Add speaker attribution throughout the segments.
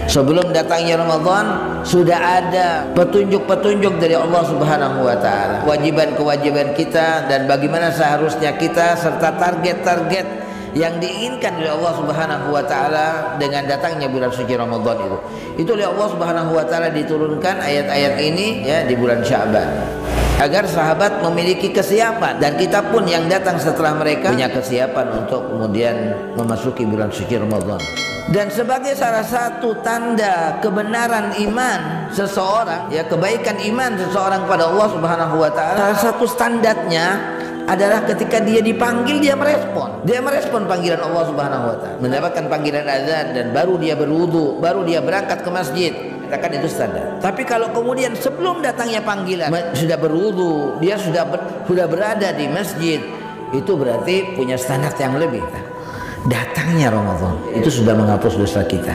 Speaker 1: Sebelum datangnya Ramadan sudah ada petunjuk-petunjuk dari Allah Subhanahu wa taala, kewajiban-kewajiban kita dan bagaimana seharusnya kita serta target-target yang diinginkan oleh Allah Subhanahu wa taala dengan datangnya bulan suci Ramadan itu. Itu oleh Allah Subhanahu wa taala diturunkan ayat-ayat ini ya di bulan Sya'ban agar sahabat memiliki kesiapan dan kita pun yang datang setelah mereka punya kesiapan untuk kemudian memasuki bulan suci Ramadan. Dan sebagai salah satu tanda kebenaran iman seseorang, ya kebaikan iman seseorang kepada Allah Subhanahu wa taala, salah satu standarnya adalah ketika dia dipanggil dia merespon. Dia merespon panggilan Allah Subhanahu wa taala. Mendapatkan panggilan azan dan baru dia berwudu, baru dia berangkat ke masjid. Katakan itu standar. Tapi kalau kemudian sebelum datangnya panggilan sudah berwudu, dia sudah berada di masjid, itu berarti punya standar yang lebih. Datangnya Ramadan itu sudah menghapus dosa kita.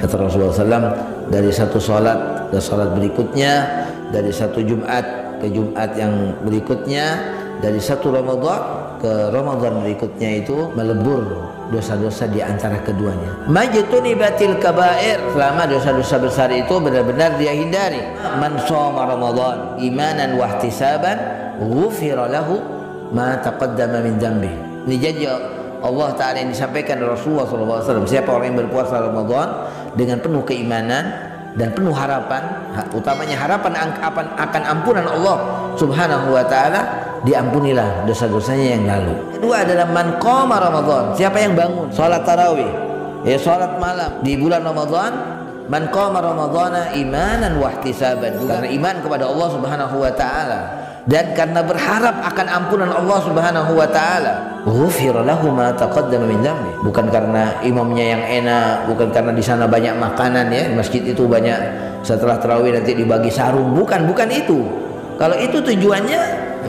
Speaker 1: Kata Rasulullah SAW, dari satu sholat ke sholat berikutnya, dari satu Jumat ke Jumat yang berikutnya, dari satu Ramadan ke Ramadan berikutnya itu melebur dosa-dosa di antara keduanya. Majtunibatil kabair, selama dosa-dosa besar itu benar-benar dia hindari. Man shoma Ramadan imanan wa ihtisaban ghufira lahu ma taqaddama min dzambi. Ini janji Allah Ta'ala yang disampaikan oleh Rasulullah SAW. Siapa orang yang berpuasa Ramadan dengan penuh keimanan dan penuh harapan, utamanya harapan akan ampunan Allah Subhanahu wa Ta'ala, diampunilah dosa-dosanya yang lalu. Kedua adalah man qama Ramadan, siapa yang bangun sholat tarawih, ya sholat malam di bulan Ramadan. Man qama Ramadana imanan wa ihtisaban, karena iman kepada Allah Subhanahu wa Ta'ala dan karena berharap akan ampunan Allah Subhanahu wa taala, ghufira lahu ma taqaddama min dzambi. Bukan karena imamnya yang enak, bukan karena di sana banyak makanan ya, di masjid itu banyak setelah tarawih nanti dibagi sarung, bukan itu. Kalau itu tujuannya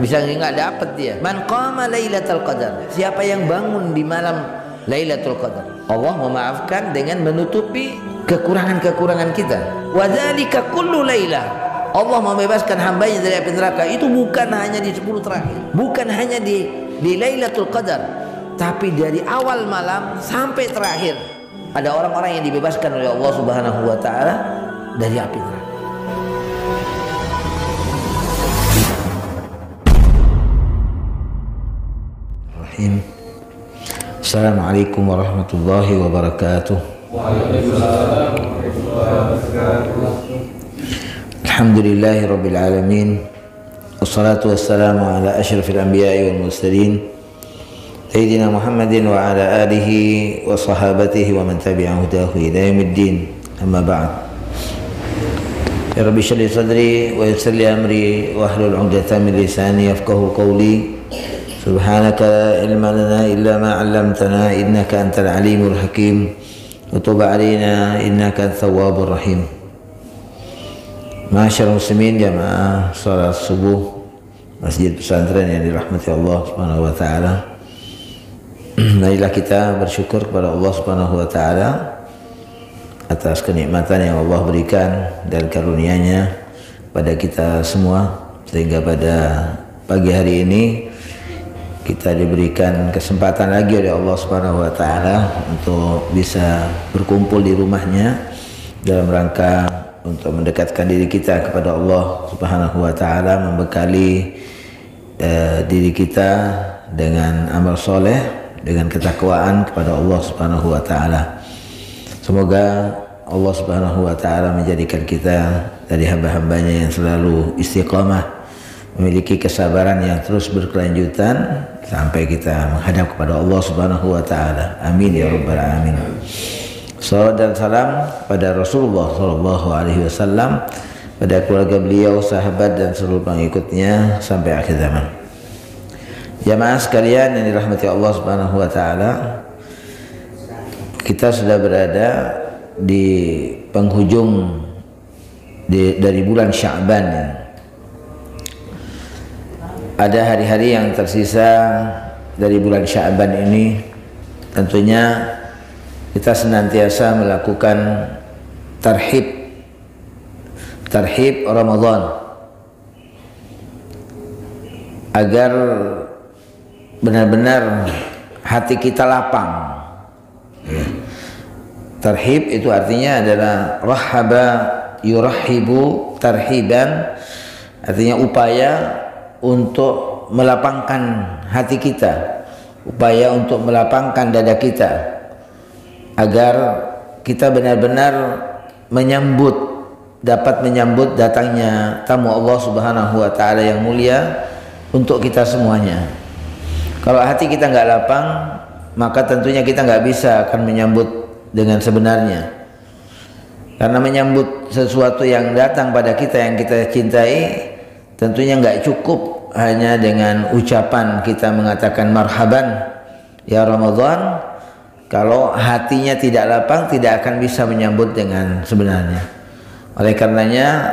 Speaker 1: bisa nggak dapat dia. Man qama lailatul qadar, siapa yang bangun di malam Lailatul Qadar, Allah memaafkan dengan menutupi kekurangan-kekurangan kita. Wa dzalika kullu lailah, Allah membebaskan hambanya dari api neraka itu bukan hanya di 10 terakhir, bukan hanya di Lailatul Qadar, tapi dari awal malam sampai terakhir ada orang-orang yang dibebaskan oleh Allah Subhanahu wa taala dari api neraka. Rahim. Assalamualaikum warahmatullahi wabarakatuh. Waalaikumsalam warahmatullahi wabarakatuh. Alhamdulillahi rabbil alamin. Wassalatu wassalamu ala asyrafil anbiya'i wal mursalin Sayyidina Muhammadin wa ala alihi wa sahabatihi wa man tabi'a hudahu ila yaumiddin. Amma ba'd. Ya Rabbi shrah li sadri wa yassir li amri wa hlul 'uqdatam min lisani yafqahu qawli. Subhanaka la ilma lana illa ma 'allamtana innaka antal alimul hakim. Wa tub 'alaina innaka at-tawwabur rahim. Masyaallah muslimin jamaah salat subuh Masjid Pesantren yang dirahmati Allah Subhanahu wa taala. Marilah kita bersyukur kepada Allah Subhanahu wa taala atas kenikmatan yang Allah berikan dan karunia-Nya pada kita semua, sehingga pada pagi hari ini kita diberikan kesempatan lagi oleh Allah Subhanahu wa taala untuk bisa berkumpul di rumahnya dalam rangka untuk mendekatkan diri kita kepada Allah Subhanahu wa taala, membekali diri kita dengan amal soleh, dengan ketakwaan kepada Allah Subhanahu wa taala. Semoga Allah Subhanahu wa taala menjadikan kita dari hamba-hambanya yang selalu istiqamah, memiliki kesabaran yang terus berkelanjutan sampai kita menghadap kepada Allah Subhanahu wa taala. Amin ya rabbal alamin. Salawat dan salam pada Rasulullah sallallahu alaihi wasallam, pada keluarga beliau, sahabat dan seluruh pengikutnya sampai akhir zaman. Jamaah sekalian yang dirahmati Allah Subhanahu wa taala, kita sudah berada di penghujung dari bulan Sya'ban. Ada hari-hari yang tersisa dari bulan Sya'ban ini, tentunya kita senantiasa melakukan tarhib Ramadan agar benar-benar hati kita lapang. Tarhib itu artinya adalah rahaba yurahibu tarhiban, artinya upaya untuk melapangkan hati kita, upaya untuk melapangkan dada kita agar kita benar-benar dapat menyambut datangnya tamu Allah Subhanahu wa taala yang mulia untuk kita semuanya. Kalau hati kita nggak lapang, maka tentunya kita nggak bisa akan menyambut dengan sebenarnya. Karena menyambut sesuatu yang datang pada kita yang kita cintai, tentunya nggak cukup hanya dengan ucapan kita mengatakan marhaban ya Ramadan. Kalau hatinya tidak lapang, tidak akan bisa menyambut dengan sebenarnya. Oleh karenanya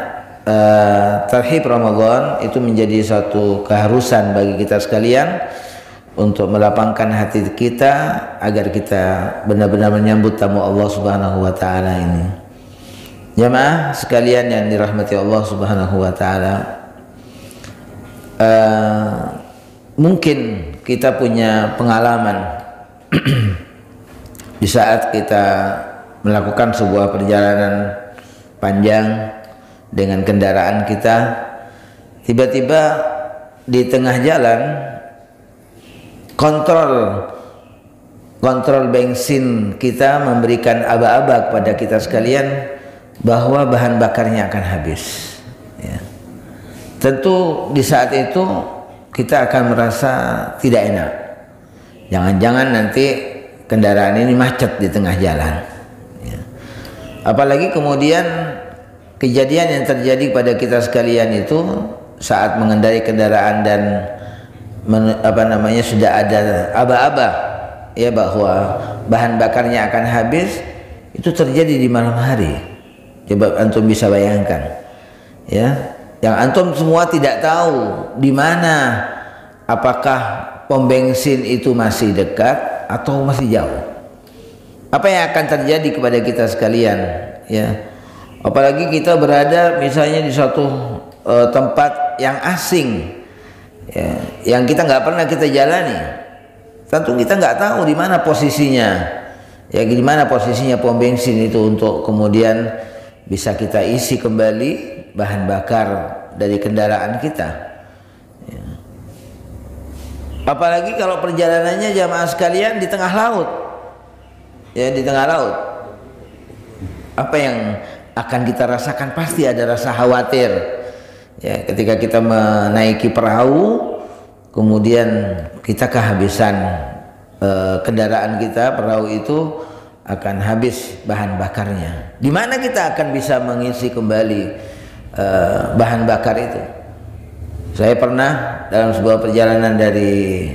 Speaker 1: tarhib Ramadan itu menjadi satu keharusan bagi kita sekalian untuk melapangkan hati kita agar kita benar-benar menyambut tamu Allah Subhanahu wa taala ini. Jamaah sekalian yang dirahmati Allah Subhanahu wa taala, mungkin kita punya pengalaman di saat kita melakukan sebuah perjalanan panjang dengan kendaraan kita, tiba-tiba di tengah jalan kontrol bensin kita memberikan aba-aba kepada kita sekalian bahwa bahan bakarnya akan habis, ya. Tentu di saat itu kita akan merasa tidak enak. Jangan-jangan nanti kendaraan ini macet di tengah jalan, ya. Apalagi kemudian kejadian yang terjadi pada kita sekalian itu saat mengendarai kendaraan dan sudah ada aba-aba, ya, bahwa bahan bakarnya akan habis, itu terjadi di malam hari. Coba antum bisa bayangkan, ya, yang antum semua tidak tahu di mana, apakah pom bensin itu masih dekat atau masih jauh. Apa yang akan terjadi kepada kita sekalian, ya? Apalagi kita berada misalnya di suatu tempat yang asing, ya, yang kita nggak pernah kita jalani. Tentu kita nggak tahu di mana posisinya, ya, di mana posisinya pom bensin itu untuk kemudian bisa kita isi kembali bahan bakar dari kendaraan kita, ya. Apalagi kalau perjalanannya jamaah sekalian di tengah laut, ya, di tengah laut. Apa yang akan kita rasakan? Pasti ada rasa khawatir, ya, ketika kita menaiki perahu kemudian kita kehabisan kendaraan kita, perahu itu akan habis bahan bakarnya. Di mana kita akan bisa mengisi kembali bahan bakar itu? Saya pernah dalam sebuah perjalanan dari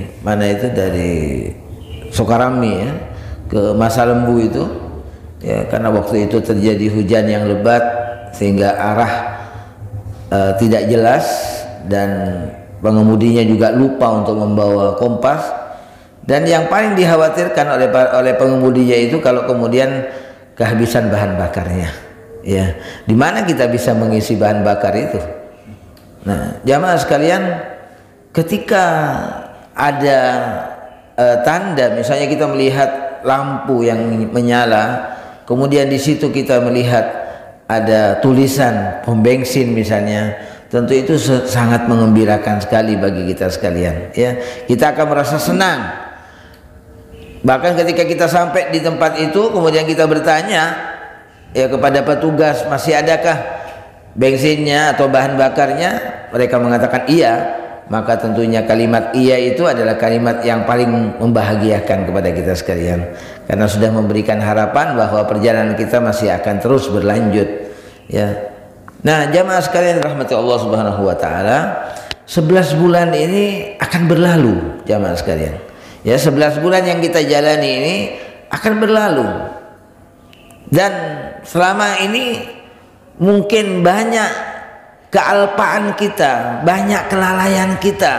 Speaker 1: Sukarami, ya, ke Masalembu itu, ya, karena waktu itu terjadi hujan yang lebat sehingga arah tidak jelas dan pengemudinya juga lupa untuk membawa kompas. Dan yang paling dikhawatirkan oleh pengemudinya itu kalau kemudian kehabisan bahan bakarnya, ya, di mana kita bisa mengisi bahan bakar itu? Nah, jamaah sekalian, ketika ada tanda, misalnya kita melihat lampu yang menyala, kemudian di situ kita melihat ada tulisan pom bensin misalnya, tentu itu sangat mengembirakan sekali bagi kita sekalian, ya. Kita akan merasa senang. Bahkan ketika kita sampai di tempat itu, kemudian kita bertanya, ya, kepada petugas, masih adakah bensinnya atau bahan bakarnya? Mereka mengatakan iya. Maka tentunya kalimat iya itu adalah kalimat yang paling membahagiakan kepada kita sekalian, karena sudah memberikan harapan bahwa perjalanan kita masih akan terus berlanjut, ya. Nah, jamaah sekalian rahmati Allah Subhanahu wa taala, 11 bulan ini akan berlalu, jamaah sekalian. Ya, 11 bulan yang kita jalani ini akan berlalu. Dan selama ini mungkin banyak kealpaan kita, banyak kelalaian kita,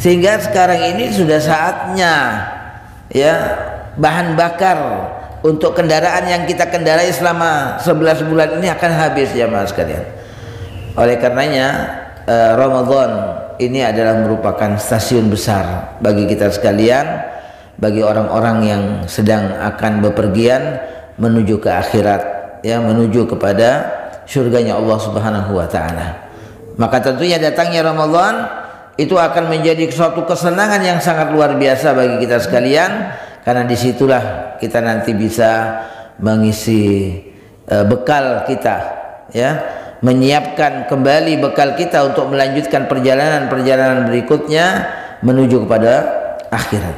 Speaker 1: sehingga sekarang ini sudah saatnya, ya, bahan bakar untuk kendaraan yang kita kendarai selama 11 bulan ini akan habis, jamaah sekalian. Oleh karenanya Ramadan ini adalah merupakan stasiun besar bagi kita sekalian, bagi orang-orang yang sedang akan bepergian menuju ke akhirat, ya, menuju kepada surganya Allah Subhanahu wa taala. Maka tentunya datangnya Ramadan itu akan menjadi suatu kesenangan yang sangat luar biasa bagi kita sekalian, karena disitulah kita nanti bisa mengisi bekal kita, ya, menyiapkan kembali bekal kita untuk melanjutkan perjalanan-perjalanan berikutnya menuju kepada akhirat.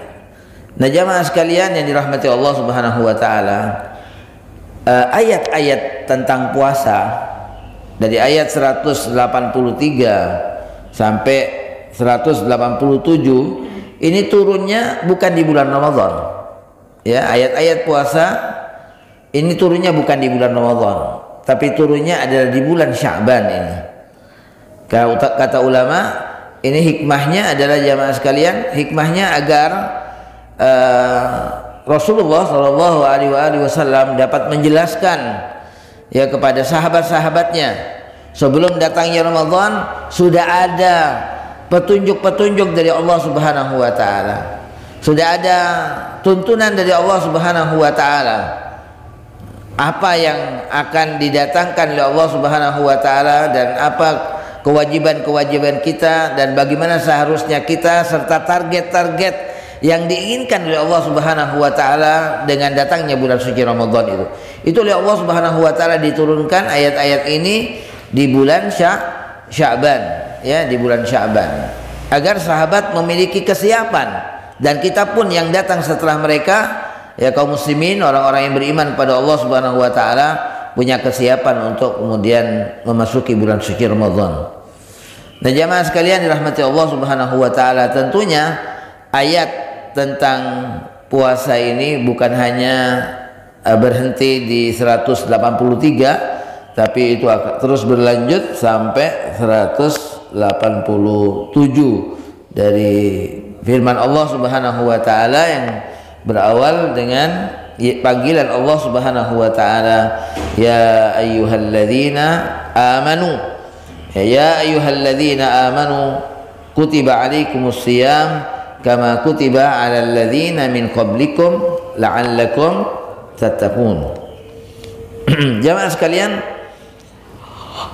Speaker 1: Nah, jamaah sekalian yang dirahmati Allah Subhanahu wa taala, ayat-ayat tentang puasa dari ayat 183 sampai 187 ini turunnya bukan di bulan Ramadan. Ya, ayat-ayat puasa ini turunnya bukan di bulan Ramadan, tapi turunnya adalah di bulan Sya'ban ini. Kata ulama, ini hikmahnya adalah jamaah sekalian, hikmahnya agar Rasulullah Shallallahu Alaihi Wasallam dapat menjelaskan, ya, kepada sahabat-sahabatnya sebelum datangnya Ramadan sudah ada petunjuk-petunjuk dari Allah Subhanahu wa taala. Sudah ada tuntunan dari Allah Subhanahu wa taala apa yang akan didatangkan oleh Allah Subhanahu wa taala dan apa kewajiban-kewajiban kita dan bagaimana seharusnya kita serta target-target yang diinginkan oleh Allah Subhanahu wa taala dengan datangnya bulan suci Ramadan itu. Itu oleh Allah Subhanahu wa taala diturunkan ayat-ayat ini di bulan Sya'ban, ya, di bulan Sya'ban, agar sahabat memiliki kesiapan, dan kita pun yang datang setelah mereka, ya, kaum muslimin, orang-orang yang beriman pada Allah Subhanahu wa taala, punya kesiapan untuk kemudian memasuki bulan suci Ramadan. Nah, jamaah sekalian dirahmati Allah Subhanahu wa taala, tentunya ayat tentang puasa ini bukan hanya berhenti di 183, tapi itu akan terus berlanjut sampai 187 dari firman Allah Subhanahu wa taala yang berawal dengan panggilan Allah Subhanahu wa taala, ya ayyuhalladzina amanu, ya ayyuhalladzina amanu kutiba alaikumus shiyam kama kutiba 'alal ladzina min qablikum la'allakum tattaqun. Jamaah sekalian,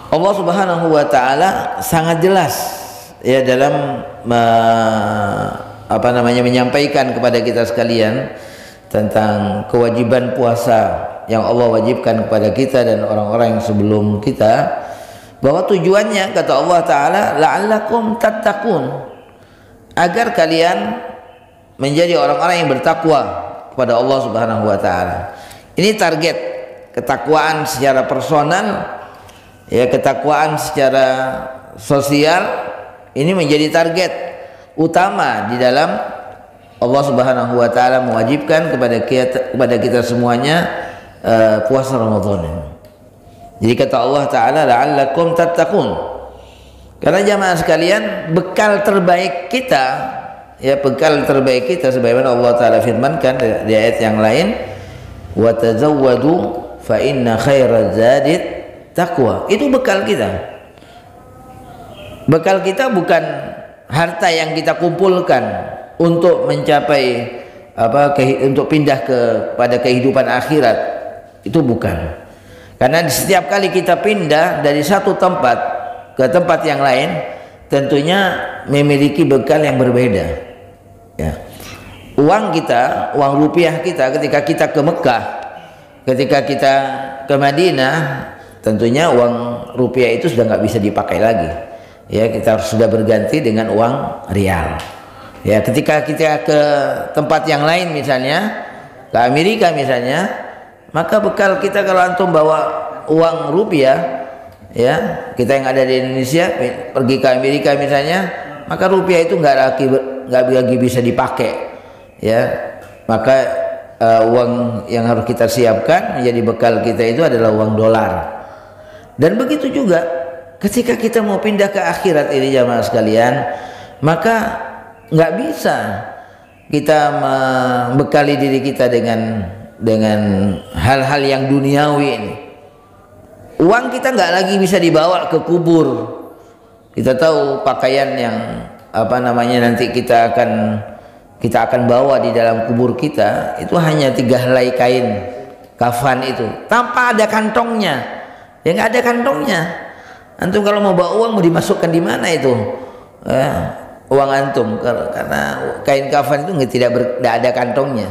Speaker 1: Allah Subhanahu wa taala sangat jelas, ya, dalam menyampaikan kepada kita sekalian tentang kewajiban puasa yang Allah wajibkan kepada kita dan orang-orang yang sebelum kita, bahwa tujuannya, kata Allah taala, la'allakum tattaqun, agar kalian menjadi orang-orang yang bertakwa kepada Allah Subhanahu wa taala. Ini target ketakwaan secara personal, ya, ketakwaan secara sosial, ini menjadi target utama di dalam Allah Subhanahu wa taala mewajibkan kepada kita semuanya puasa Ramadan ini. Jadi kata Allah taala, la'allakum tattaqun. Karena jamaah sekalian, bekal terbaik kita, ya, bekal terbaik kita sebagaimana Allah taala firmankan di ayat yang lain, wa tazawwadu fa inna khairaz zadit taqwa. Itu bekal kita. Bekal kita bukan harta yang kita kumpulkan untuk mencapai untuk pindah kepada kehidupan akhirat. Itu bukan. Karena setiap kali kita pindah dari satu tempat ke tempat yang lain, tentunya memiliki bekal yang berbeda, ya. Uang kita, uang rupiah kita, ketika kita ke Mekah, ketika kita ke Madinah, tentunya uang rupiah itu sudah nggak bisa dipakai lagi, ya, kita sudah berganti dengan uang rial. Ya, ketika kita ke tempat yang lain, misalnya ke Amerika misalnya, maka bekal kita, kalau antum bawa uang rupiah, ya, kita yang ada di Indonesia pergi ke Amerika misalnya, maka rupiah itu nggak lagi bisa dipakai, ya. Maka uang yang harus kita siapkan menjadi bekal kita itu adalah uang dolar. Dan begitu juga ketika kita mau pindah ke akhirat ini, jamaah sekalian, maka nggak bisa kita membekali diri kita dengan hal-hal yang duniawi ini. Uang kita nggak lagi bisa dibawa ke kubur. Kita tahu pakaian yang apa namanya nanti kita akan bawa di dalam kubur kita itu hanya 3 helai kain kafan itu tanpa ada kantongnya. Ya nggak ada kantongnya. Antum kalau mau bawa uang mau dimasukkan di mana itu? Uang antum karena kain kafan itu tidak ada kantongnya.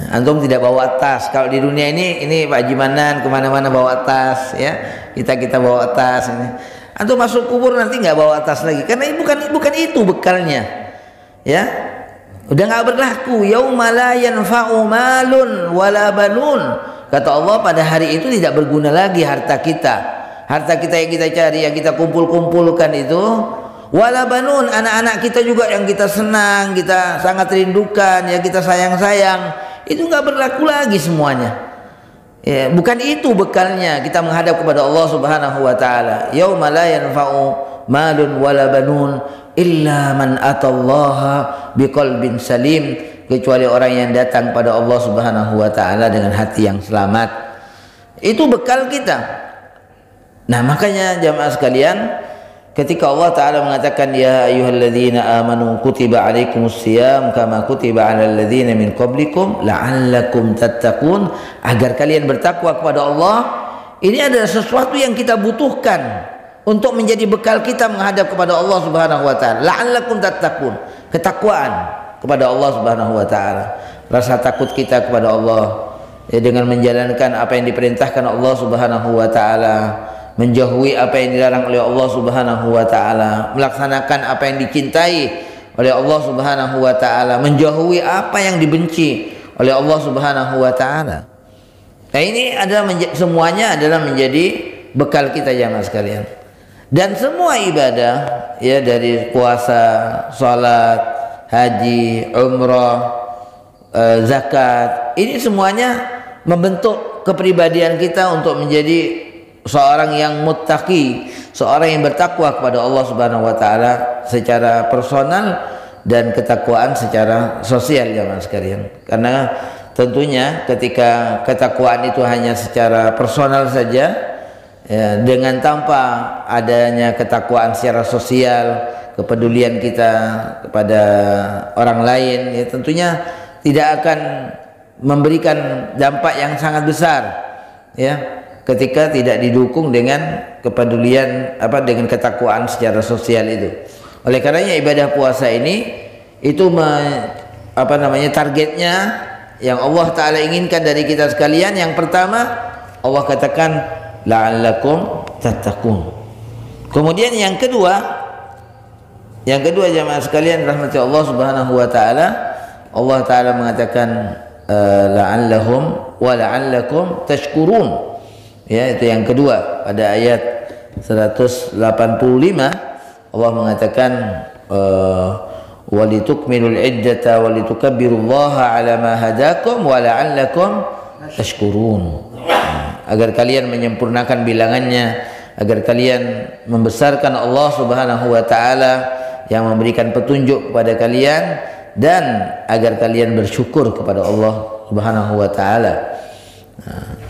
Speaker 1: Antum tidak bawa tas. Kalau di dunia ini Pak Jimanan kemana-mana bawa tas, ya kita bawa tas ini. Antum masuk kubur nanti nggak bawa tas lagi karena bukan itu bekalnya, ya udah nggak berlaku. Yauma la yanfa'u malun wala banun, kata Allah, pada hari itu tidak berguna lagi harta kita yang kita cari, yang kita kumpulkan itu. Wala banun, anak-anak kita juga yang kita senang, kita sangat rindukan, ya kita sayang, itu nggak berlaku lagi semuanya. Ya, bukan itu bekalnya kita menghadap kepada Allah Subhanahu wa taala. Yauma la yanfa'u malun wala banun illa man atallaha biqalbin salim, kecuali orang yang datang pada Allah Subhanahu wa taala dengan hati yang selamat. Itu bekal kita. Nah, makanya jamaah sekalian, ketika Allah Ta'ala mengatakan ya ayyuhalladzina amanu kutiba alaikumusiyam kama kutiba alal ladzina min qablikum la'allakum tattaqun, agar kalian bertakwa kepada Allah, ini adalah sesuatu yang kita butuhkan untuk menjadi bekal kita menghadap kepada Allah Subhanahu wa taala. La'allakum tattaqun, ketakwaan kepada Allah Subhanahu wa taala, rasa takut kita kepada Allah, ya, dengan menjalankan apa yang diperintahkan Allah Subhanahu wa taala, menjauhi apa yang dilarang oleh Allah Subhanahu wa taala, melaksanakan apa yang dicintai oleh Allah Subhanahu wa taala, menjauhi apa yang dibenci oleh Allah Subhanahu wa taala. Nah, ini adalah semuanya adalah menjadi bekal kita jamaah sekalian. Dan semua ibadah, ya, dari puasa, salat, haji, umrah, zakat, ini semuanya membentuk kepribadian kita untuk menjadi seorang yang muttaqi, seorang yang bertakwa kepada Allah Subhanahu wa taala secara personal dan ketakwaan secara sosial jamaah sekalian. Karena tentunya ketika ketakwaan itu hanya secara personal saja, ya, dengan tanpa adanya ketakwaan secara sosial, kepedulian kita kepada orang lain, ya tentunya tidak akan memberikan dampak yang sangat besar, ya, ketika tidak didukung dengan kepedulian dengan ketakwaan secara sosial itu. Oleh karenanya ibadah puasa ini itu targetnya yang Allah Ta'ala inginkan dari kita sekalian. Yang pertama Allah katakan la'allakum tattaqun. Kemudian yang kedua jamaah sekalian rahmati Allah Subhanahu wa taala, Allah Ta'ala mengatakan la'allahum wa la'allakum tashkurun. Ya, itu yang kedua pada ayat 185 Allah mengatakan walitukmilul iddata walitukabbirullaha ala ma hadakum wa la'allakum tashkurun, agar kalian menyempurnakan bilangannya, agar kalian membesarkan Allah Subhanahu wa taala yang memberikan petunjuk kepada kalian, dan agar kalian bersyukur kepada Allah Subhanahu wa taala.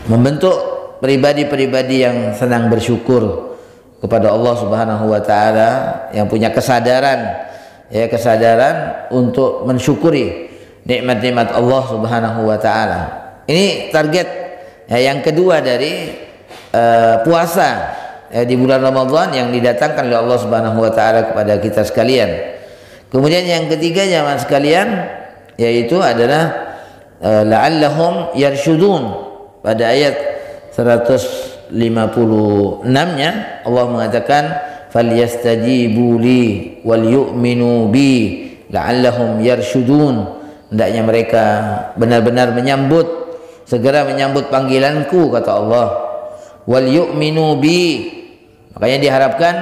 Speaker 1: Membentuk pribadi-pribadi yang senang bersyukur kepada Allah Subhanahu wa taala, yang punya kesadaran untuk mensyukuri nikmat-nikmat Allah Subhanahu wa taala. Ini target yang kedua dari puasa di bulan Ramadan yang didatangkan oleh Allah Subhanahu wa taala kepada kita sekalian. Kemudian yang ketiga jamaah sekalian, yaitu adalah la'allahum yarshudun. Pada ayat 156-nya Allah mengatakan falyastajibu li wal yu'minu bi la'allahum yarshudun, hendaknya mereka benar-benar segera menyambut panggilanku, kata Allah. Wal yu'minu bi, makanya diharapkan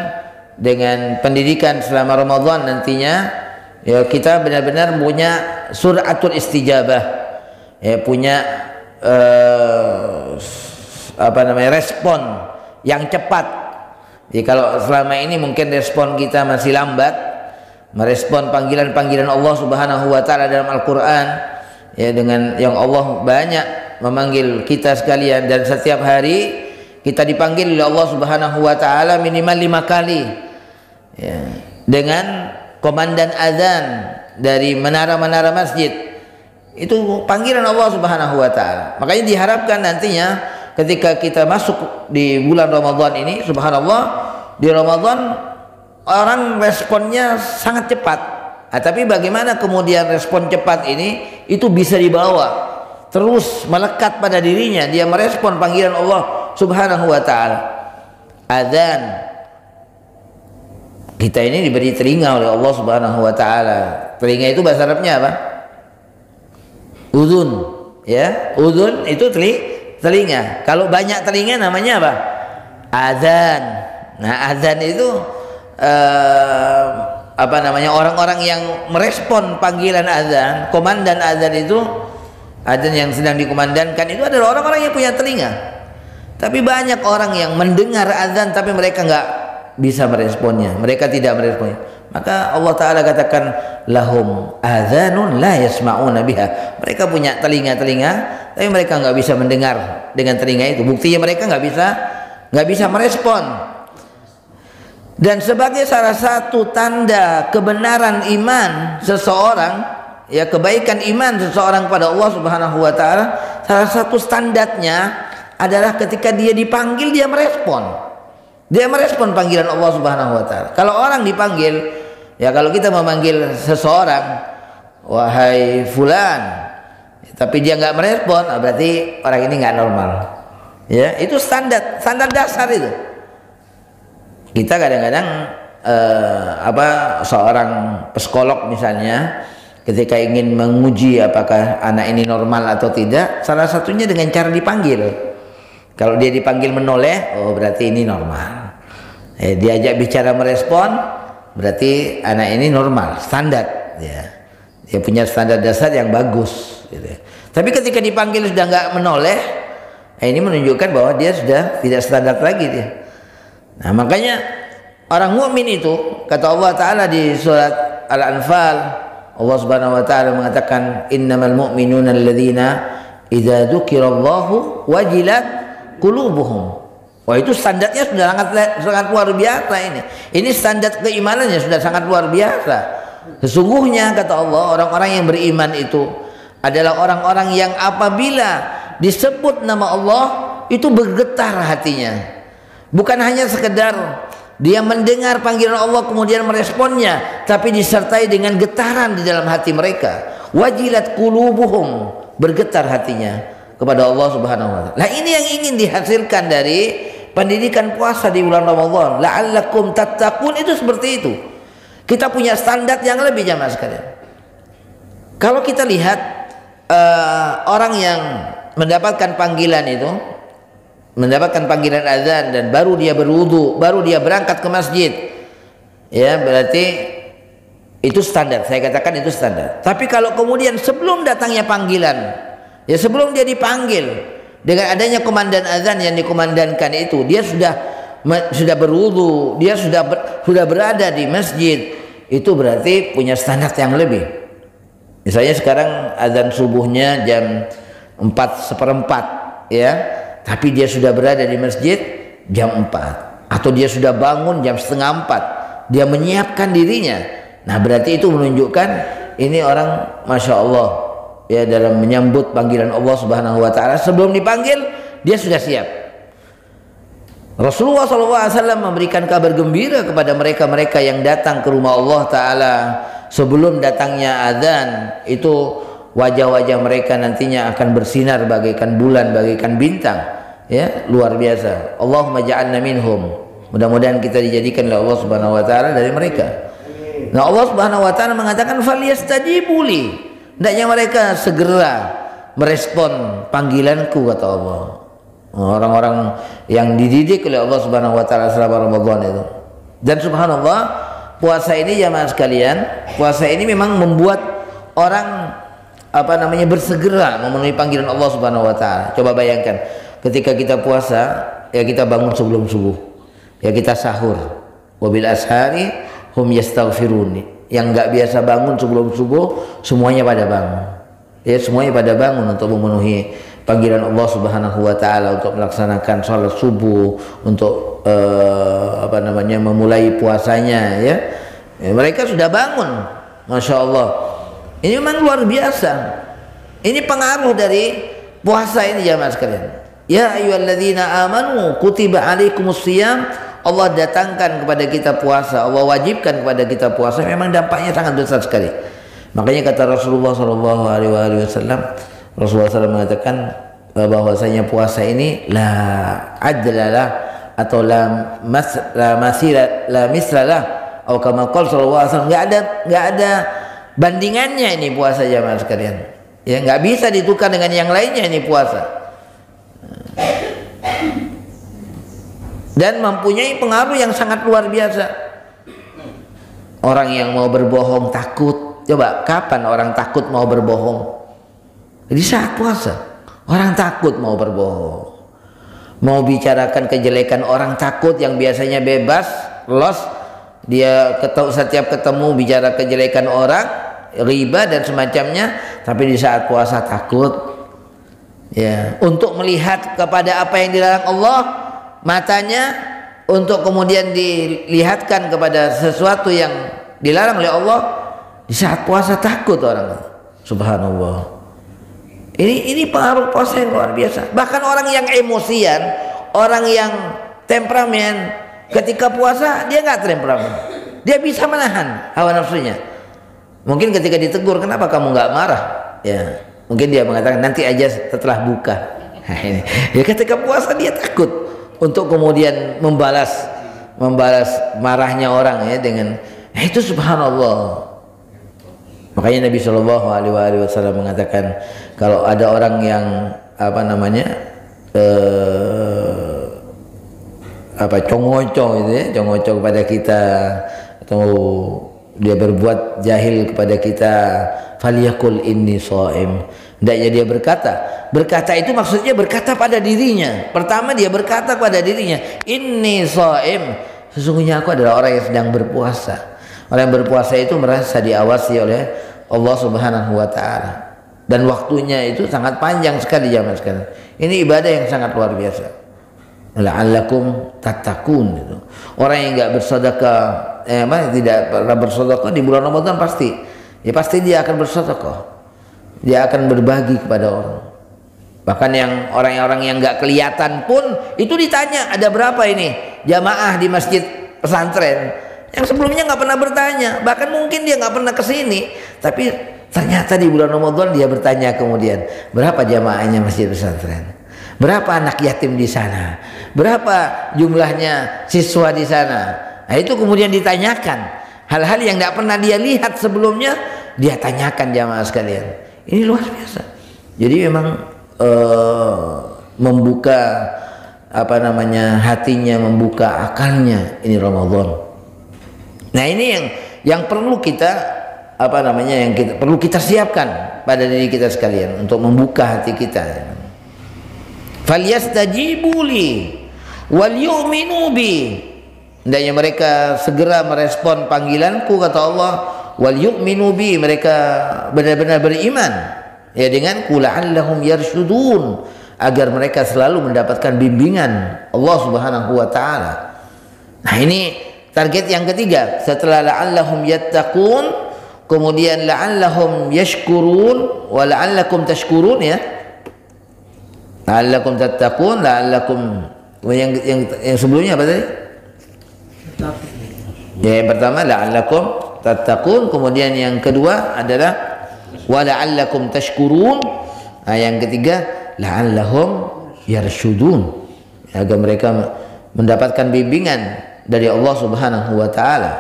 Speaker 1: dengan pendidikan selama Ramadan nantinya, ya, kita benar-benar punya suratul istijabah, ya, punya respon yang cepat. Jadi kalau selama ini mungkin respon kita masih lambat merespon panggilan-panggilan Allah Subhanahu wa taala dalam Al-Qur'an, ya, dengan yang Allah banyak memanggil kita sekalian, dan setiap hari kita dipanggil oleh Allah Subhanahu wa taala minimal 5 kali. Ya, dengan komandan azan dari menara-menara masjid. Itu panggilan Allah Subhanahu wa taala. Makanya diharapkan nantinya ketika kita masuk di bulan Ramadan ini, subhanallah, di Ramadan orang responnya sangat cepat. Nah, tapi bagaimana kemudian respon cepat ini itu bisa dibawa terus melekat pada dirinya, dia merespon panggilan Allah Subhanahu wa taala. Azan, kita ini diberi telinga oleh Allah Subhanahu wa taala. Telinga itu bahasa Arabnya apa? Udhun, ya. Udhun itu telinga. Kalau banyak telinga namanya apa? Azan. Nah, azan itu apa namanya, orang-orang yang merespon panggilan azan, komandan azan itu, azan yang sedang dikumandangkan itu adalah orang-orang yang punya telinga. Tapi banyak orang yang mendengar azan tapi mereka nggak bisa meresponnya, mereka tidak meresponnya. Maka Allah Ta'ala katakan lahum azanun la yasma'una biha. Mereka punya telinga-telinga tapi mereka nggak bisa mendengar dengan telinga itu. Buktinya mereka nggak bisa merespon. Dan sebagai salah satu tanda kebenaran iman seseorang, ya, kebaikan iman seseorang pada Allah Subhanahu wa taala, salah satu standarnya adalah ketika dia dipanggil dia merespon. Dia merespon panggilan Allah Subhanahu wa taala. Kalau orang dipanggil, ya, kalau kita memanggil seseorang, wahai fulan, tapi dia nggak merespon, berarti orang ini nggak normal. Ya, itu standar dasar itu. Kita kadang-kadang seorang psikolog misalnya ketika ingin menguji apakah anak ini normal atau tidak, salah satunya dengan cara dipanggil. Kalau dia dipanggil menoleh, oh berarti ini normal. Diajak bicara merespon, berarti anak ini normal, standar. Ya. Dia punya standar dasar yang bagus. Gitu. Tapi ketika dipanggil sudah nggak menoleh, ini menunjukkan bahwa dia sudah tidak standar lagi dia. Nah, makanya orang mukmin itu, kata Allah Ta'ala di surat Al-Anfal, Allah Subhanahu wa taala mengatakan innamal mu'minuna alladzina idza dzukirallahu wajilat qulubuhum. Wah, itu standarnya sudah sangat luar biasa ini. Ini standar keimanannya sudah sangat luar biasa. Sesungguhnya kata Allah, orang-orang yang beriman itu adalah orang-orang yang apabila disebut nama Allah itu bergetar hatinya. Bukan hanya sekedar dia mendengar panggilan Allah kemudian meresponnya, tapi disertai dengan getaran di dalam hati mereka. Wajilat qulubuhum, bergetar hatinya kepada Allah Subhanahu wa taala. Nah, ini yang ingin dihasilkan dari pendidikan puasa di bulan Ramadan. La'allakum tattaqun, itu seperti itu. Kita punya standar yang lebih, jamaah sekalian. Kalau kita lihat orang yang mendapatkan panggilan itu, mendapatkan panggilan azan dan baru dia berwudu, baru dia berangkat ke masjid, ya, berarti itu standar. Saya katakan itu standar. Tapi kalau kemudian sebelum datangnya panggilan, ya, sebelum dia dipanggil, dengan adanya komandan azan yang dikumandangkan itu, dia sudah berwudu, dia sudah berada di masjid, itu berarti punya standar yang lebih. Misalnya sekarang azan subuhnya jam 4:04, ya, tapi dia sudah berada di masjid jam 4, atau dia sudah bangun jam 3:30, dia menyiapkan dirinya. Nah, berarti itu menunjukkan ini orang Masya Allah, ya, dalam menyambut panggilan Allah Subhanahu wa taala. Sebelum dipanggil dia sudah siap. Rasulullah SAW memberikan kabar gembira kepada mereka-mereka yang datang ke rumah Allah Ta'ala sebelum datangnya azan. Itu wajah-wajah mereka nantinya akan bersinar bagaikan bulan, bagaikan bintang, ya, luar biasa. Allahumma ja'alna minhum. Mudah-mudahan kita dijadikan oleh Allah Subhanahu wa taala dari mereka. Nah, Allah Subhanahu wa taala mengatakan falyastajibu li. Hendaknya mereka segera merespon panggilanku, kata Allah. Orang-orang yang dididik oleh Allah Subhanahu wa taala selama Ramadan itu. Dan subhanallah, puasa ini jamaah sekalian, puasa ini memang membuat orang bersegera memenuhi panggilan Allah Subhanahu wa taala. Coba bayangkan, ketika kita puasa, ya, kita bangun sebelum subuh, ya, kita sahur. Wabil ashari hum yastaghfirun. Yang nggak biasa bangun sebelum subuh semuanya pada bangun, ya, semuanya pada bangun untuk memenuhi panggilan Allah Subhanahu wa taala untuk melaksanakan sholat subuh, untuk memulai puasanya ya. Mereka sudah bangun, Masya Allah. Ini memang luar biasa. Ini pengaruh dari puasa ini jamaah sekalian. Ya ayyuhalladzina amanu kutiba alaikumusiyam. Allah datangkan kepada kita puasa, Allah wajibkan kepada kita puasa. Memang dampaknya sangat besar sekali. Makanya kata Rasulullah SAW, Rasulullah SAW mengatakan bahwasanya puasa ini la adlalah atau la mislalah, atau kama qala sallallahu alaihi wasallam, enggak ada bandingannya ini puasa jamaah sekalian. Ya, nggak bisa ditukar dengan yang lainnya ini puasa. Dan mempunyai pengaruh yang sangat luar biasa. Orang yang mau berbohong takut. Coba kapan orang takut mau berbohong? Di saat puasa. Orang takut mau berbohong. Mau bicarakan kejelekan orang takut, yang biasanya bebas, los. Dia setiap ketemu bicara kejelekan orang, riba dan semacamnya, tapi di saat puasa takut ya untuk melihat kepada apa yang dilarang Allah, matanya untuk kemudian dilihatkan kepada sesuatu yang dilarang oleh Allah. Di saat puasa takut orang, subhanallah. Ini pengaruh puasa yang luar biasa. Bahkan orang yang emosian, orang yang temperamen, ketika puasa dia nggak temperamen, dia bisa menahan hawa nafsunya. Mungkin ketika ditegur, kenapa kamu nggak marah? Ya, mungkin dia mengatakan nanti aja setelah buka. Nah, ini. Ya, ketika puasa dia takut untuk kemudian membalas marahnya orang ya dengan itu, subhanallah. Makanya Nabi Shallallahu Alaihi Wasallam mengatakan kalau ada orang yang congoco gitu ya, congoco kepada kita atau dia berbuat jahil kepada kita, faliyakul inni shaim. Hendaknya dia berkata itu maksudnya berkata pada dirinya. Pertama dia berkata pada dirinya, inni shaim, sesungguhnya aku adalah orang yang sedang berpuasa. Orang yang berpuasa itu merasa diawasi oleh Allah Subhanahu wa taala. Dan waktunya itu sangat panjang sekali jamaah sekalian. Ini ibadah yang sangat luar biasa. La'allakum tattaqun gitu. Orang yang enggak bersedekah, tidak pernah bersedekah di bulan Ramadan pasti dia akan bersedekah. Dia akan berbagi kepada orang. Bahkan yang orang-orang yang enggak kelihatan pun itu ditanya, ada berapa ini jamaah di masjid pesantren? Yang sebelumnya nggak pernah bertanya, bahkan mungkin dia nggak pernah kesini, tapi ternyata di bulan Ramadan dia bertanya kemudian, berapa jamaahnya masjid pesantren? Berapa anak yatim di sana? Berapa jumlahnya siswa di sana? Nah, itu kemudian ditanyakan. Hal-hal yang nggak pernah dia lihat sebelumnya, dia tanyakan jamaah sekalian. Ini luar biasa. Jadi memang membuka hatinya, membuka akalnya ini Ramadan. Nah, ini yang perlu kita perlu kita siapkan pada diri kita sekalian untuk membuka hati kita. Falyastajibu li wal yu'minu bi. Hendaknya mereka segera merespon panggilanku, kata Allah, wal yu'minu bi, mereka benar-benar beriman ya dengan la'allahum yarshudun, agar mereka selalu mendapatkan bimbingan Allah Subhanahu wa taala. Nah, ini target yang ketiga. Setelah la'allahum yattaqun, kemudian la'allahum yashkurun wa la'allakum tashkurun ya. La'allakum tattaqun, la'allakum, yang sebelumnya apa tadi? Ya, yang pertama la'allakum tattaqun, kemudian yang kedua adalah wa la'allakum tashkurun. Nah, yang ketiga la'allahum yarshudun, agar mereka mendapatkan bimbingan dari Allah Subhanahu wa taala.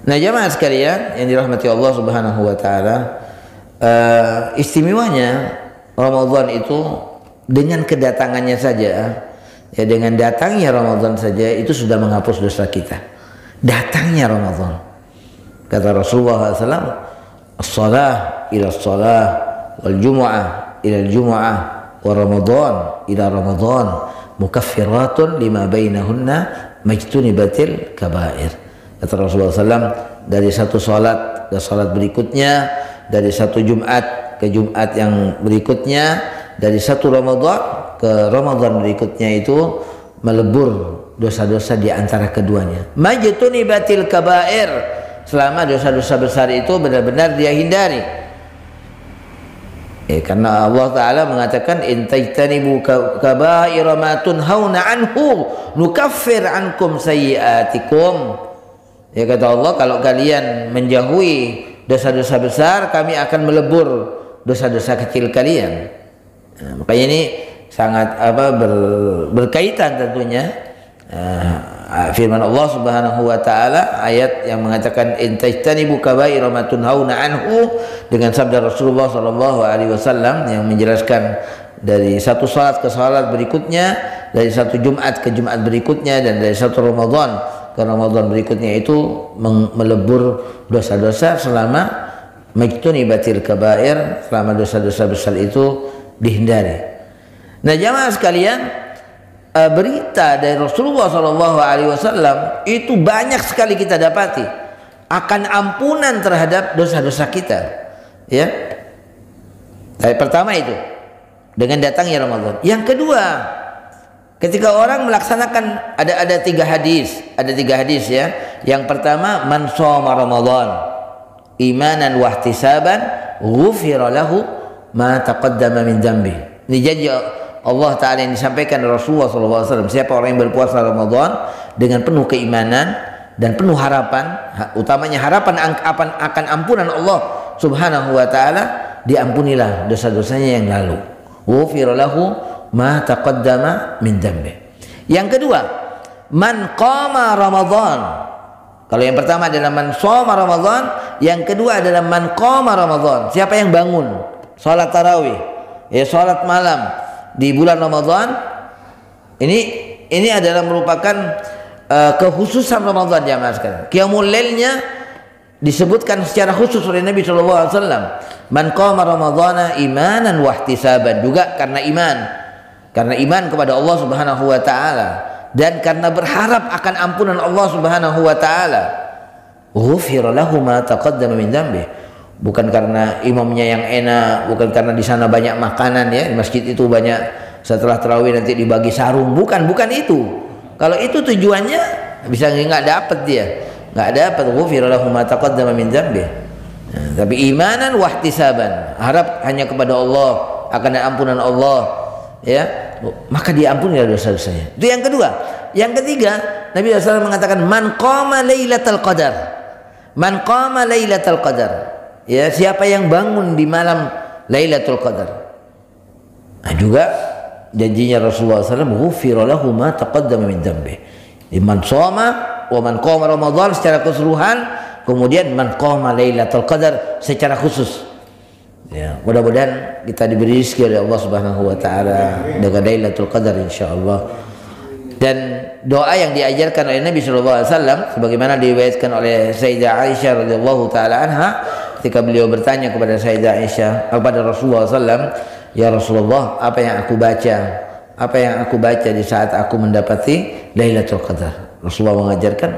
Speaker 1: Nah, jamaah sekalian yang dirahmati Allah Subhanahu wa taala, istimewanya Ramadan itu dengan kedatangannya saja, ya dengan datangnya Ramadan saja itu sudah menghapus dosa kita. Datangnya Ramadan. Kata Rasulullah SAW, as-salah ila as-salah wal jumu'ah ila al-jumu'ah wa Ramadan ila Ramadan mukaffiratun lima bainahunna majtunibatil kabair. Kata Rasulullah SAW, dari satu salat ke salat berikutnya, dari satu Jumat ke Jumat yang berikutnya, dari satu Ramadan ke Ramadan berikutnya itu melebur dosa-dosa di antara keduanya. Majtunibatil kabair, selama dosa-dosa besar itu benar-benar dia hindari. Karena Allah Ta'ala mengatakan in tajtanibu kabaira ma tunhauna anhu nukaffir ankum sayyiatikum. Ya kata Allah, kalau kalian menjauhi dosa-dosa besar, kami akan melebur dosa-dosa kecil kalian. Nah, makanya ini sangat berkaitan tentunya. Firman Allah Subhanahu wa taala ayat yang mengatakan in tajtanibu kabaira ma tunhauna anhu, dengan sabda Rasulullah sallallahu alaihi wasallam yang menjelaskan dari satu salat ke salat berikutnya, dari satu Jumat ke Jumat berikutnya, dan dari satu Ramadan ke Ramadan berikutnya itu melebur dosa-dosa selama majtunibatil kabair, selama dosa-dosa besar itu dihindari. Nah, jamaah sekalian, berita dari Rasulullah SAW itu banyak sekali kita dapati akan ampunan terhadap dosa-dosa kita. Ya, pertama itu dengan datangnya Ramadan. Yang kedua, ketika orang melaksanakan ada tiga hadis ya. Yang pertama, man shoma Ramadan imanan wahtisaban ghufira lahu ma taqaddama min dzambi. Ini janji Allah Ta'ala yang disampaikan Rasulullah SAW. Siapa orang yang berpuasa Ramadan dengan penuh keimanan dan penuh harapan, utamanya harapan akan ampunan Allah Subhanahu wa Ta'ala, diampunilah dosa-dosanya yang lalu. Ghufira lahu ma taqaddama min dzambi. Yang kedua, man qama Ramadan. Kalau yang pertama adalah man shoma Ramadan, yang kedua adalah man qama Ramadan. Siapa yang bangun salat tarawih, ya salat malam di bulan Ramadan, ini adalah merupakan kekhususan Ramadan jamaah sekalian. Qiyamul lailnya disebutkan secara khusus oleh Nabi SAW. Man qama Ramadhana imanan wahtisaban, juga karena iman kepada Allah Subhanahu wa taala dan karena berharap akan ampunan Allah Subhanahu wa taala. Ghufira lahu ma taqaddama min dzambi. Bukan karena imamnya yang enak, bukan karena di sana banyak makanan ya, di masjid itu banyak setelah tarawih nanti dibagi sarung, bukan itu. Kalau itu tujuannya bisa nggak dapat dia, nggak dapat. Ghufira lahu ma taqaddama min dzambi. Nah, tapi imanan wahtisaban, harap hanya kepada Allah, akan ampunan Allah ya, maka diampuni dosa-dosanya. Itu yang kedua. Yang ketiga, Nabi SAW mengatakan man qama lailatul qadar. Man qama lailatul qadar. Ya, siapa yang bangun di malam Lailatul Qadar. Nah, juga janjinya Rasulullah SAW, ghufira lahu ma taqaddama min dzambi. Man shoma wa man qama Ramadan secara keseluruhan, kemudian man qama Lailatul Qadar secara khusus. Ya, mudah-mudahan kita diberi rezeki oleh Allah Subhanahu wa taala dengan Lailatul Qadar insyaallah. Dan doa yang diajarkan oleh Nabi sallallahu alaihi wasallam sebagaimana diriwayatkan oleh Sayyidah Aisyah radhiyallahu taala anha, ketika beliau bertanya kepada Sayyidah Aisyah, kepada Rasulullah SAW, ya Rasulullah, apa yang aku baca di saat aku mendapati Lailatul Qadar? Rasulullah mengajarkan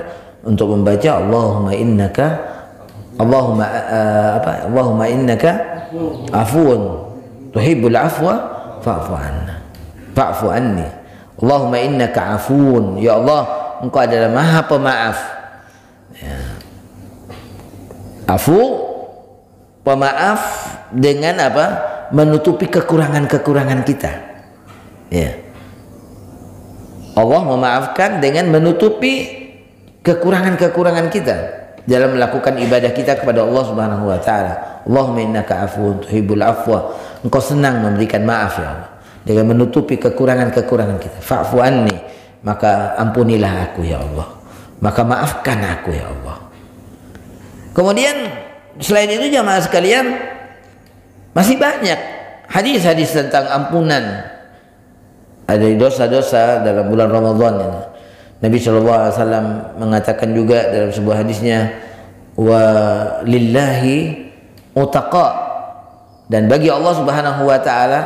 Speaker 1: untuk membaca Allahumma innaka afuun tuhibbul afwa fa'fu anni. Allahumma innaka afuun, ya Allah, engkau adalah maha pemaaf. Ya. Afu, pemaaf dengan apa? Menutupi kekurangan-kekurangan kita. Ya. Allah memaafkan dengan menutupi kekurangan-kekurangan kita dalam melakukan ibadah kita kepada Allah Subhanahu wa taala. Allahumma innaka afuwun tuhibbul afwa. Engkau senang memberikan maaf ya Allah, dengan menutupi kekurangan-kekurangan kita. Fa'fu anni, maka ampunilah aku ya Allah, maka maafkan aku ya Allah. Kemudian selain itu jamaah sekalian, masih banyak hadis-hadis tentang ampunan dari dosa-dosa dalam bulan Ramadan ini. Nabi SAW mengatakan juga dalam sebuah hadisnya, wa lillahi utaqa, dan bagi Allah Subhanahu wa taala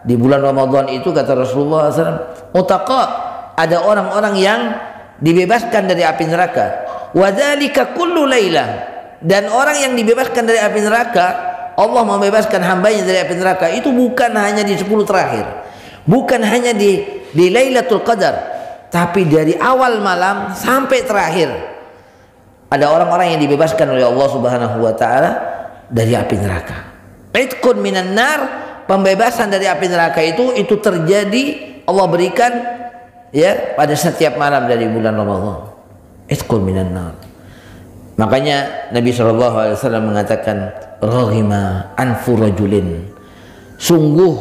Speaker 1: di bulan Ramadan itu, kata Rasulullah SAW, utaqa, ada orang-orang yang dibebaskan dari api neraka. Wa dzalika kullu lailah, dan orang yang dibebaskan dari api neraka Allah membebaskan hambanya dari api neraka itu bukan hanya di 10 terakhir, bukan hanya di Lailatul Qadar, tapi dari awal malam sampai terakhir. Ada orang-orang yang dibebaskan oleh Allah Subhanahu wa taala dari api neraka. Itqun minan nar, pembebasan dari api neraka itu terjadi, Allah berikan ya pada setiap malam dari bulan Ramadan. Itqun minan nar. Makanya Nabi SAW mengatakan, raghima anfu rajulin, sungguh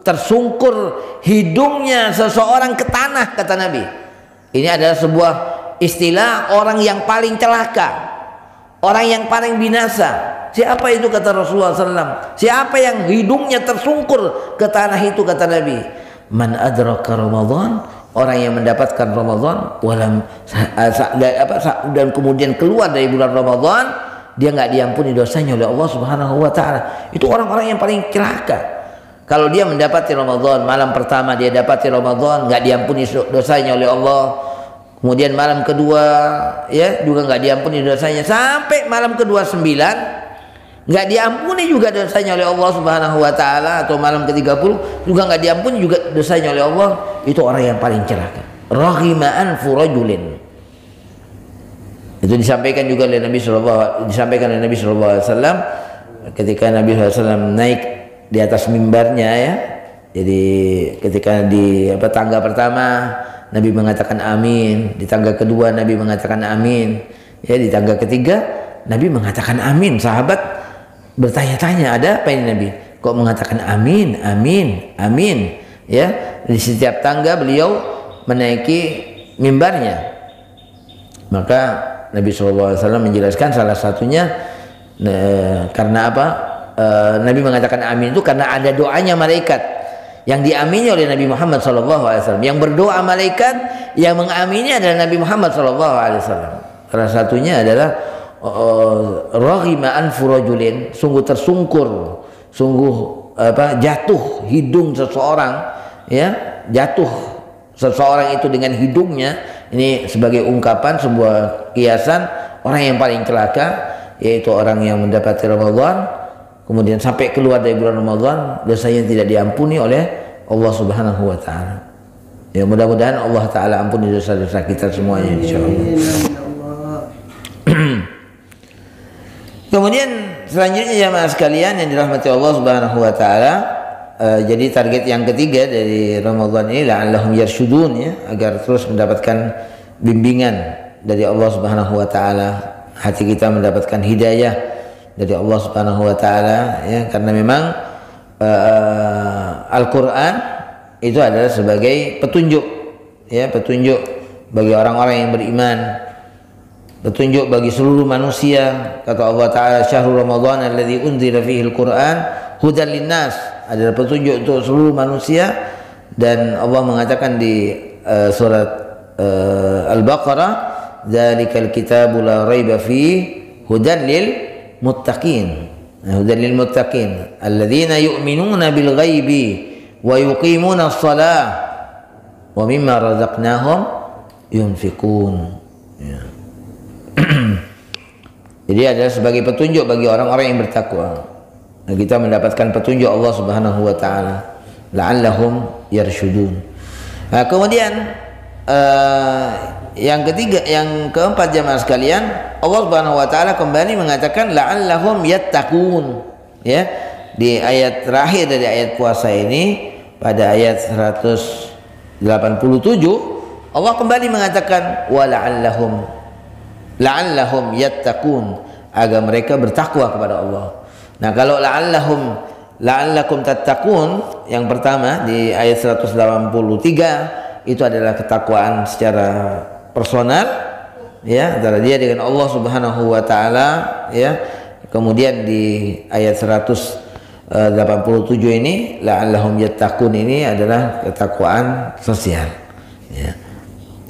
Speaker 1: tersungkur hidungnya seseorang ke tanah, kata Nabi. Ini adalah sebuah istilah orang yang paling celaka, orang yang paling binasa. Siapa itu, kata Rasulullah SAW? Siapa yang hidungnya tersungkur ke tanah itu, kata Nabi? Man adraka Ramadan, orang yang mendapatkan Ramadan dan kemudian keluar dari bulan Ramadan, dia nggak diampuni dosanya oleh Allah Subhanahu wa taala. Itu orang-orang yang paling celaka. Kalau dia mendapati Ramadan, malam pertama dia dapati Ramadan, nggak diampuni dosanya oleh Allah. Kemudian malam kedua ya juga nggak diampuni dosanya, sampai malam kedua 9 nggak diampuni juga dosanya oleh Allah Subhanahu wa taala, atau malam ke-30 juga nggak diampuni juga dosanya oleh Allah. Itu orang yang paling celaka. Raghima anfu rajulin. Itu disampaikan juga oleh Nabi sallallahu alaihi wasallam ketika Nabi SAW naik di atas mimbarnya ya. Jadi ketika di tangga pertama Nabi mengatakan amin, di tangga kedua Nabi mengatakan amin, ya di tangga ketiga Nabi mengatakan amin. Sahabat bertanya-tanya, ada apa ini Nabi? Kok mengatakan amin, amin, amin? Ya, di setiap tangga beliau menaiki mimbarnya. Maka Nabi SAW menjelaskan salah satunya karena apa? Nabi mengatakan amin itu karena ada doanya malaikat yang diamini oleh Nabi Muhammad SAW. Yang berdoa malaikat, yang mengamini adalah Nabi Muhammad SAW. Salah satunya adalah raghima anfu rajulin, sungguh tersungkur, sungguh jatuh hidung seseorang, ya, jatuh seseorang itu dengan hidungnya. Ini sebagai ungkapan, sebuah kiasan orang yang paling celaka, yaitu orang yang mendapati Ramadan kemudian sampai keluar dari bulan Ramadan dosanya tidak diampuni oleh Allah Subhanahu wa taala. Ya, mudah-mudahan Allah taala ampuni dosa-dosa kita semuanya insyaallah. Kemudian selanjutnya jemaah sekalian yang dirahmati Allah Subhanahu wa taala, jadi target yang ketiga dari Ramadan ini la'allahum yarsyudun, ya, agar terus mendapatkan bimbingan dari Allah Subhanahu wa taala, hati kita mendapatkan hidayah dari Allah Subhanahu wa taala, ya, karena memang Al-Qur'an itu adalah sebagai petunjuk, ya, petunjuk bagi orang-orang yang beriman, petunjuk bagi seluruh manusia. Kata Allah taala, syahrul ramadhan alladzi unzila fihi al-Qur'an hudan linnas, adalah petunjuk untuk seluruh manusia. Dan Allah mengatakan di surat Al-Baqarah, dzalikal kitabu la raiba fihi hudan lil muttaqin. Hudan lil muttaqin alladzina yu'minuna bil ghaibi wa yuqimuna as-shalah wa mimma razaqnahum yunfiqun. Ya. Jadi adalah sebagai petunjuk bagi orang-orang yang bertakwa. Nah, kita mendapatkan petunjuk Allah Subhanahu wa taala, la'allahum yarsyudun. Nah, kemudian yang ketiga, yang keempat jemaah sekalian, Allah Subhanahu wa taala kembali mengatakan la'allahum yattaqun, ya, di ayat terakhir dari ayat puasa ini, pada ayat 187 Allah kembali mengatakan wa la'allahum yattaqun, agar mereka bertakwa kepada Allah. Nah, kalau la'allakum tattaqun yang pertama di ayat 183 itu adalah ketakwaan secara personal, ya, antara dia dengan Allah Subhanahu wa taala, ya. Kemudian di ayat 187 ini la'allahum yattaqun ini adalah ketakwaan sosial, ya.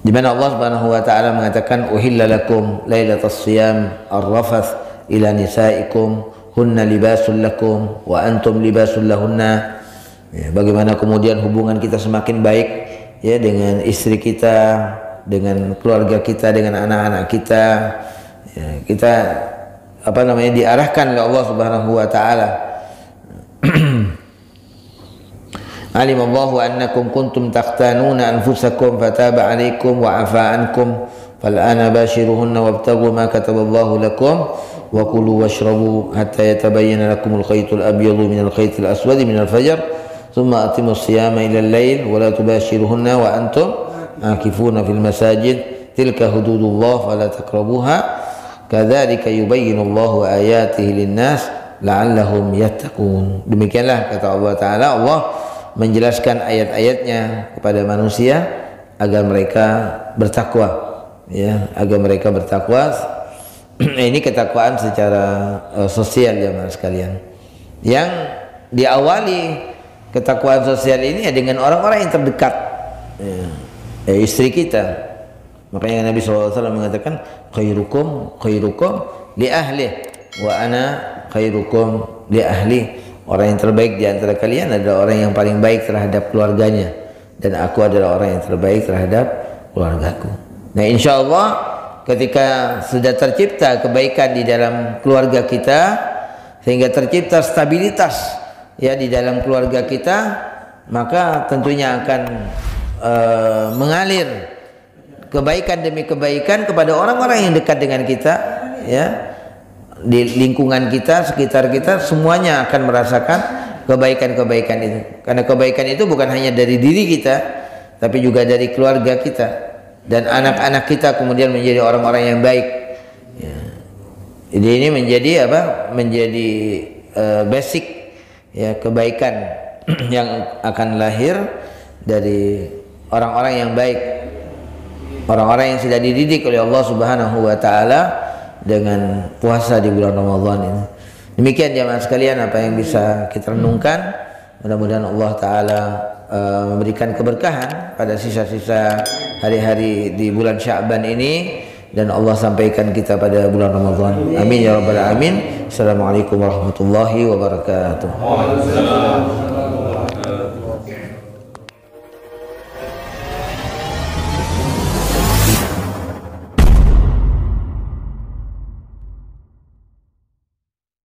Speaker 1: Di mana Allah Subhanahu wa taala mengatakan uhilla lakum lailatas shiyam ar-rafath ila nisaikum hunna libasul lakum wa antum libasul lahunna. Ya, bagaimana kemudian hubungan kita semakin baik, ya, dengan istri kita, dengan keluarga kita, dengan anak-anak kita, ya, kita diarahkan oleh Allah Subhanahu wa taala Alimallahu annakum kuntum takhtanuna anfusakum fataba 'alaikum wa 'afa 'ankum fal'ana bashiruhunna wabtaghu ma kataballahu lakum wa kulu washrabu hatta yatabayyana lakumul khaytul abyadu minal khaytil aswadi minal fajr thumma atimus siyama ilal lail wa la tubashiruhunna wa antum akifuna fil masajid tilka hududullah fala taqrabuha kadzalika yubayyinullahu ayatihi linnas la'allahum yattaqun. Demikianlah kata Allah Ta'ala, Allah menjelaskan ayat-ayatnya kepada manusia agar mereka bertakwa, ya, agar mereka bertakwa. Ini ketakwaan secara sosial ya mas sekalian, yang diawali ketakwaan sosial ini ya dengan orang-orang yang terdekat, ya, istri kita. Makanya Nabi SAW mengatakan khairukum li ahli wa ana khairukum li ahli. Orang yang terbaik di antara kalian adalah orang yang paling baik terhadap keluarganya, dan aku adalah orang yang terbaik terhadap keluargaku. Nah, insya Allah ketika sudah tercipta kebaikan di dalam keluarga kita, sehingga tercipta stabilitas ya di dalam keluarga kita, maka tentunya akan mengalir kebaikan demi kebaikan kepada orang-orang yang dekat dengan kita, ya, di lingkungan kita, sekitar kita, semuanya akan merasakan kebaikan-kebaikan itu. Karena kebaikan itu bukan hanya dari diri kita, tapi juga dari keluarga kita, dan anak-anak kita kemudian menjadi orang-orang yang baik. Ya. Jadi ini menjadi apa? Menjadi basic ya kebaikan yang akan lahir dari orang-orang yang baik. Orang-orang yang sudah dididik oleh Allah Subhanahu wa taala dengan puasa di bulan Ramadan ini. Demikian jamaah sekalian apa yang bisa kita renungkan. Mudah-mudahan Allah taala memberikan keberkahan pada sisa-sisa hari-hari di bulan Sya'ban ini, dan Allah sampaikan kita pada bulan Ramadan. Amin ya rabbal alamin. Assalamualaikum warahmatullahi wabarakatuh.